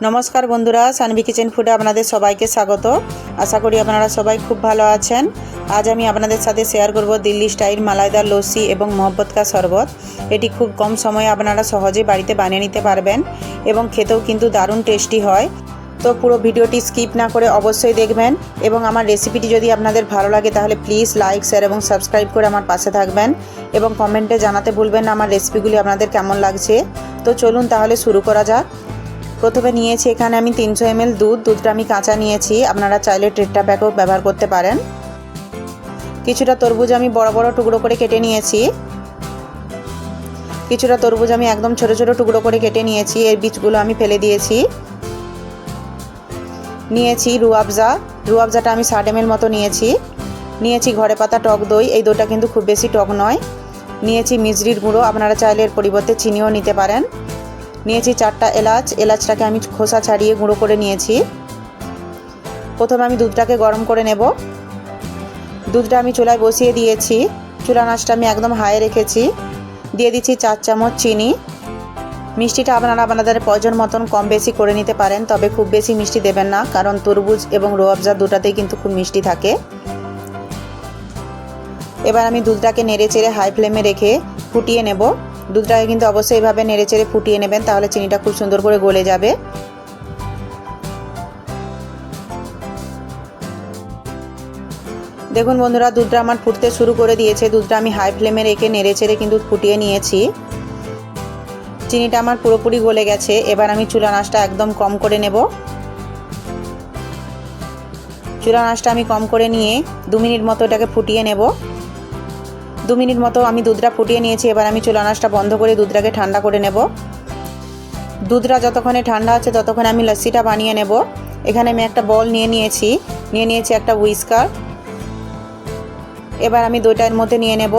নমস্কার বন্ধুরা, সানভি কিচেন ফুডে আপনাদের সবাইকে স্বাগত। আশা করি আপনারা সবাই খুব ভালো আছেন। আজ আমি আপনাদের সাথে শেয়ার করব দিল্লি স্টাইল মালাইদার লস্যি এবং মহব্বত কা শরবত। এটি খুব কম সময়ে আপনারা সহজেই বাড়িতে বানিয়ে নিতে পারবেন এবং খেতেও কিন্তু দারুণ টেস্টি হয়। তো পুরো ভিডিওটি স্কিপ না করে অবশ্যই দেখবেন এবং আমার রেসিপিটি যদি আপনাদের ভালো লাগে তাহলে প্লিজ লাইক, শেয়ার এবং সাবস্ক্রাইব করে আমার পাশে থাকবেন এবং কমেন্টে জানাতে ভুলবেন না আমার রেসিপিগুলি আপনাদের কেমন লাগছে। তো চলুন তাহলে শুরু করা যাক। প্রথমে নিয়েছি এখানে আমি 300 ml দুধটা আমি কাঁচা নিয়েছি, আপনারা চাইলে টেট্রা প্যাকও ব্যবহার করতে পারেন। কিছুটা তরমুজ আমি বড় বড় টুকরো করে কেটে নিয়েছি। কিছুটা তরমুজ আমি একদম ছোট ছোট টুকরো করে কেটে নিয়েছি, এর বীজগুলো আমি ফেলে দিয়েছি। নিয়েছি রুয়াবজাটা আমি 60 ml মতো নিয়েছি ঘরে পাতা টক দই, এই দইটা কিন্তু খুব বেশি টক নয়। নিয়েছি মিজরির গুঁড়ো, আপনারা চাইলে এর পরিবর্তে চিনিও নিতে পারেন। নিয়েছি 4টা এলাচটাকে আমি খোসা ছাড়িয়ে গুঁড়ো করে নিয়েছি। প্রথমে আমি দুধটাকে গরম করে নেব। দুধটা আমি চুলায় বসিয়ে দিয়েছি, চুলা আঁচটা আমি একদম হাইয়ে রেখেছি। দিয়ে দিচ্ছি 4 চামচ চিনি। মিষ্টিটা আপনারা আপনাদের প্রয়োজন মতন কম বেশি করে নিতে পারেন, তবে খুব বেশি মিষ্টি দেবেন না, কারণ তরমুজ এবং রুয়াবজা দুটাতেই কিন্তু খুব মিষ্টি থাকে। এবার আমি দুধটাকে নেড়েচেড়ে হাই ফ্লেমে রেখে ফুটিয়ে নেব। দুধটাকে কিন্তু অবশ্যই এভাবে নেড়েচেড়ে ফুটিয়ে নেবেন, তাহলে চিনিটা খুব সুন্দর করে গলে যাবে। দেখুন বন্ধুরা, দুধটা আমার ফুটতে শুরু করে দিয়েছে। দুধটা আমি হাই ফ্লেমে রেখে নেড়েচেড়ে কিন্তু ফুটিয়ে নিয়েছি। চিনিটা আমার পুরোপুরি গলে গেছে। এবার আমি চুলা আঁচটা একদম কম করে নেব। চুলা আঁচটা আমি কম করে নিয়ে 2 মিনিট মতো এটাকে ফুটিয়ে নেব। 2 মিনিট মতো আমি দুধটা ফুটিয়ে নিয়েছি। এবার আমি চুলা আঁচটা বন্ধ করে দুধটাকে ঠান্ডা করে নেব। দুধটা যতক্ষণে ঠান্ডা আছে ততক্ষণে আমি লস্যিটা বানিয়ে নেব। এখানে আমি একটা বল নিয়ে নিয়েছি একটা হুইস্কার। এবার আমি দইটা এর মধ্যে নিয়ে নেব।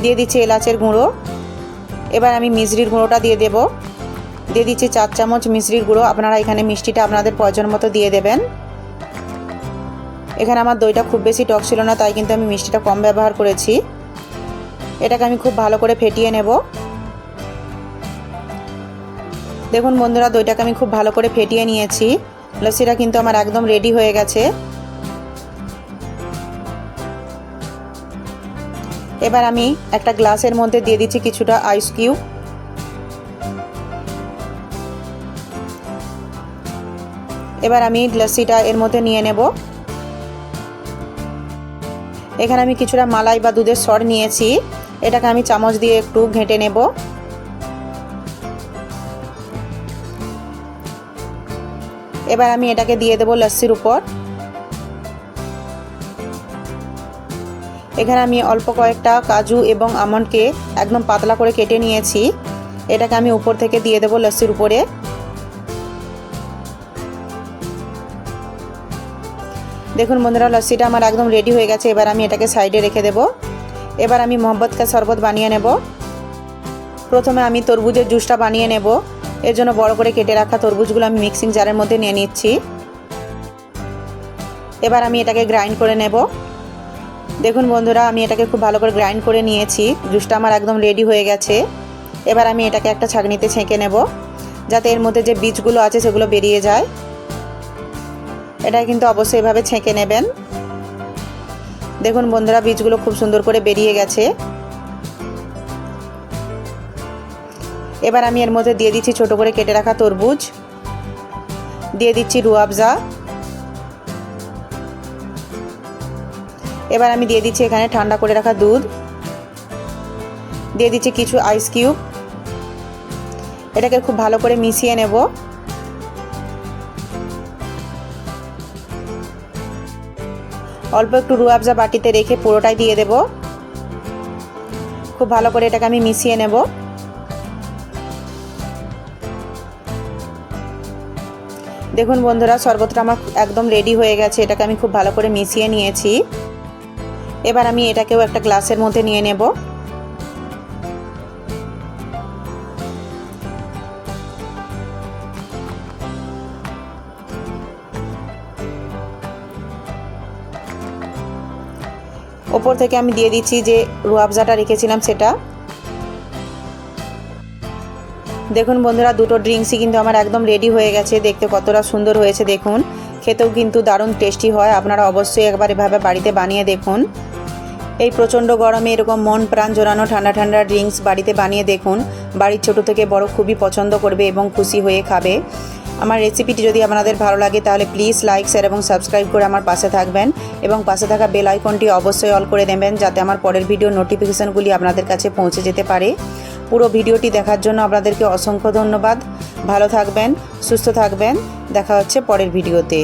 দিয়ে দিচ্ছি এলাচের গুঁড়ো। এবার আমি মিজরির গুঁড়োটা দিয়ে দিচ্ছি 4 চামচ মিজরির গুঁড়ো। আপনারা এখানে মিষ্টিটা আপনাদের প্রয়োজন মতো দিয়ে দেবেন। এখানে আমার দইটা খুব বেশি টক ছিল না, তাই কিন্তু আমি মিষ্টিটা কম ব্যবহার করেছি। এটাকে আমি খুব ভালো করে ফেটিয়ে নেব। দেখুন বন্ধুরা, দইটাকে আমি খুব ভালো করে ফেটিয়ে নিয়েছি। লস্যিটা কিন্তু আমার একদম রেডি হয়ে গেছে। এবার আমি একটা গ্লাসের মধ্যে দিয়ে দিচ্ছি কিছুটা আইস কিউব। এবার আমি লস্যিটা এর মধ্যে নিয়ে নেব। এখানে আমি কিছুটা মালাই বা দুধের সর নিয়েছি, এটাকে আমি চামচ দিয়ে একটু ঘেঁটে নেব। এবার আমি এটাকে দিয়ে দেব লস্যির উপর। এখানে আমি অল্প কয়েকটা কাজু এবং আমন্ডকে একদম পাতলা করে কেটে নিয়েছি, এটাকে আমি উপর থেকে দিয়ে দেব লস্যির উপরে। দেখুন বন্ধুরা, লস্যিটা আমার একদম রেডি হয়ে গেছে। এবার আমি এটাকে সাইডে রেখে দেব। এবার আমি মহব্বত কা শরবত বানিয়ে নেব। প্রথমে আমি তরমুজের জুসটা বানিয়ে নেব। এর জন্য বড় করে কেটে রাখা তরমুজগুলো আমি মিক্সিং জারের মধ্যে নিয়ে নিচ্ছি। এবার আমি এটাকে গ্রাইন্ড করে নেব। দেখুন বন্ধুরা, আমি এটাকে খুব ভালো করে গ্রাইন্ড করে নিয়েছি। জুসটা আমার একদম রেডি হয়ে গেছে। এবার আমি এটাকে একটা ছাঁকনিতে ছেঁকে নেব, যাতে এর মধ্যে যে বীজগুলো আছে সেগুলো বেরিয়ে যায়। এটা কিন্তু অবশ্যই এভাবে ছেঁকে নেবেন। দেখুন বন্ধুরা, বীজগুলো খুব সুন্দর করে বেরিয়ে গেছে। এবার আমি এর মধ্যে দিয়ে দিচ্ছি ছোট করে কেটে রাখা তরমুজ, দিয়ে দিচ্ছি রুয়াবজা। এবার আমি দিয়ে দিচ্ছি এখানে ঠান্ডা করে রাখা দুধ, দিয়ে দিচ্ছি কিছু আইস কিউব। এটাকে খুব ভালো করে মিশিয়ে নেব। অল্প একটু রুয়াবজা বাটিতে রেখে পুরোটাই দিয়ে দেব। খুব ভালো করে এটাকে আমি মিশিয়ে নেব। দেখুন বন্ধুরা, শরবতটা আমার একদম রেডি হয়ে গেছে। এটাকে আমি খুব ভালো করে মিশিয়ে নিয়েছি। এবার আমি এটাকেও একটা গ্লাসের মধ্যে নিয়ে নেব। ওপর থেকে আমি দিয়ে দিচ্ছি যে রুয়াবজাটা রেখেছিলাম সেটা। দেখুন বন্ধুরা, দুটো ড্রিঙ্কসই কিন্তু আমার একদম রেডি হয়ে গেছে। দেখতে কতটা সুন্দর হয়েছে দেখুন, খেতেও কিন্তু দারুণ টেস্টি হয়। আপনারা অবশ্যই একবার এভাবে বাড়িতে বানিয়ে দেখুন। এই প্রচণ্ড গরমে এরকম মন প্রাণ জোড়ানো ঠান্ডা ঠান্ডা ড্রিঙ্কস বাড়িতে বানিয়ে দেখুন। বাড়ির ছোট থেকে বড় খুবই পছন্দ করবে এবং খুশি হয়ে খাবে। আমার রেসিপিটি যদি আপনাদের ভালো লাগে তাহলে প্লিজ লাইক, শেয়ার এবং সাবস্ক্রাইব করে আমার পাশে থাকবেন এবং পাশে থাকা বেল আইকনটি অবশ্যই অল করে দেবেন, যাতে আমার পরের ভিডিও নোটিফিকেশানগুলি আপনাদের কাছে পৌঁছে যেতে পারে। পুরো ভিডিওটি দেখার জন্য আপনাদেরকে অসংখ্য ধন্যবাদ। ভালো থাকবেন, সুস্থ থাকবেন। দেখা হচ্ছে পরের ভিডিওতে।